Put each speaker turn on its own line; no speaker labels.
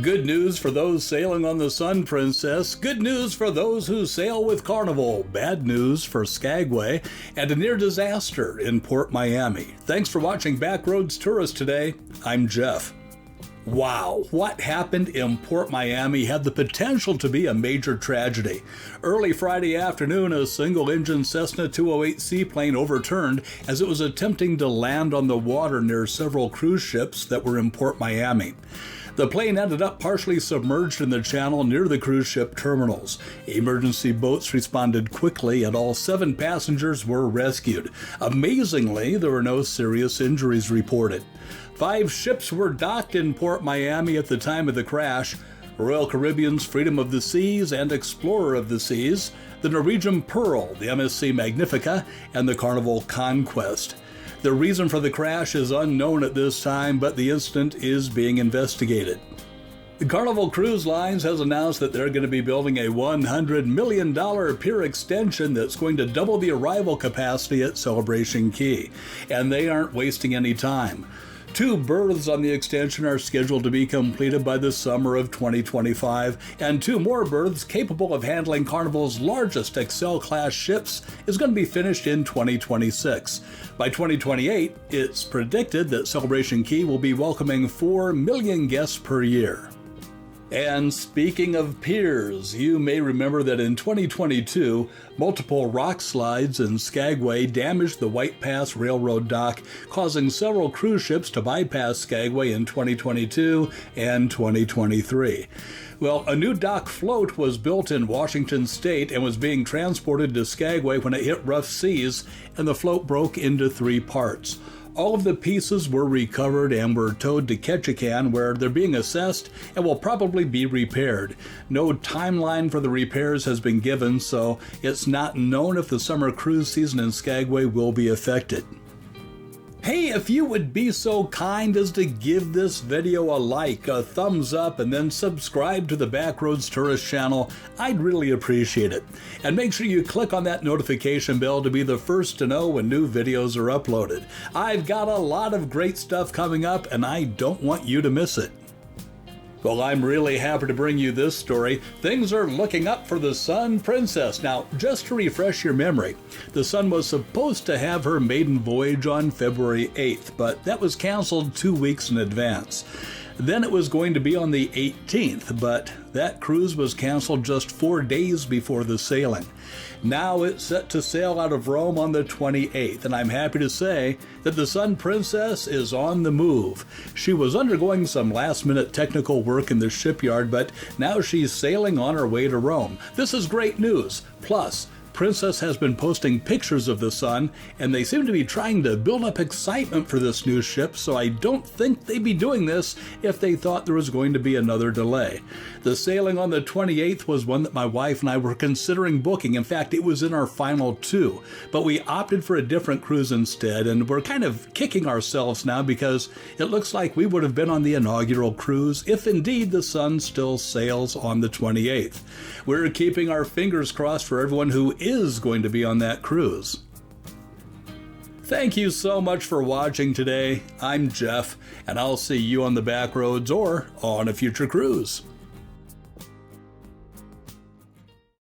Good news for those sailing on the Sun Princess, good news for those who sail with Carnival, bad news for Skagway, and a near disaster in Port Miami. Thanks for watching Backroads Tourist today. I'm Jeff. Wow, what happened in Port Miami had the potential to be a major tragedy. Early Friday afternoon, a single-engine Cessna 208 seaplane overturned as it was attempting to land on the water near several cruise ships that were in Port Miami. The plane ended up partially submerged in the channel near the cruise ship terminals. Emergency boats responded quickly and all 7 passengers were rescued. Amazingly, there were no serious injuries reported. 5 ships were docked in Port Miami at the time of the crash: Royal Caribbean's Freedom of the Seas and Explorer of the Seas, the Norwegian Pearl, the MSC Magnifica, and the Carnival Conquest. The reason for the crash is unknown at this time, but the incident is being investigated. Carnival Cruise Lines has announced that they're going to be building a $100 million pier extension that's going to double the arrival capacity at Celebration Key, and they aren't wasting any time. 2 berths on the extension are scheduled to be completed by the summer of 2025, and 2 more berths capable of handling Carnival's largest Excel-class ships is going to be finished in 2026. By 2028, it's predicted that Celebration Key will be welcoming 4 million guests per year. And speaking of piers, you may remember that in 2022, multiple rock slides in Skagway damaged the White Pass Railroad dock, causing several cruise ships to bypass Skagway in 2022 and 2023. Well, a new dock float was built in Washington State and was being transported to Skagway when it hit rough seas, and the float broke into 3 parts. All of the pieces were recovered and were towed to Ketchikan, where they're being assessed and will probably be repaired. No timeline for the repairs has been given, so it's not known if the summer cruise season in Skagway will be affected. Hey, if you would be so kind as to give this video a like, a thumbs up, and then subscribe to the Backroads Tourist channel, I'd really appreciate it. And make sure you click on that notification bell to be the first to know when new videos are uploaded. I've got a lot of great stuff coming up, and I don't want you to miss it. Well, I'm really happy to bring you this story. Things are looking up for the Sun Princess. Now, just to refresh your memory, the Sun was supposed to have her maiden voyage on February 8th, but that was canceled 2 weeks in advance. Then it was going to be on the 18th, but that cruise was canceled just 4 days before the sailing. Now it's set to sail out of Rome on the 28th, and I'm happy to say that the Sun Princess is on the move. She was undergoing some last-minute technical work in the shipyard, but now she's sailing on her way to Rome. This is great news. Plus, Princess has been posting pictures of the Sun, and they seem to be trying to build up excitement for this new ship, so I don't think they'd be doing this if they thought there was going to be another delay. The sailing on the 28th was one that my wife and I were considering booking. In fact, it was in our final 2, but we opted for a different cruise instead, and we're kind of kicking ourselves now because it looks like we would have been on the inaugural cruise if indeed the Sun still sails on the 28th. We're keeping our fingers crossed for everyone who is going to be on that cruise. Thank you so much for watching today. I'm Jeff, and I'll see you on the Backroads or on a future cruise.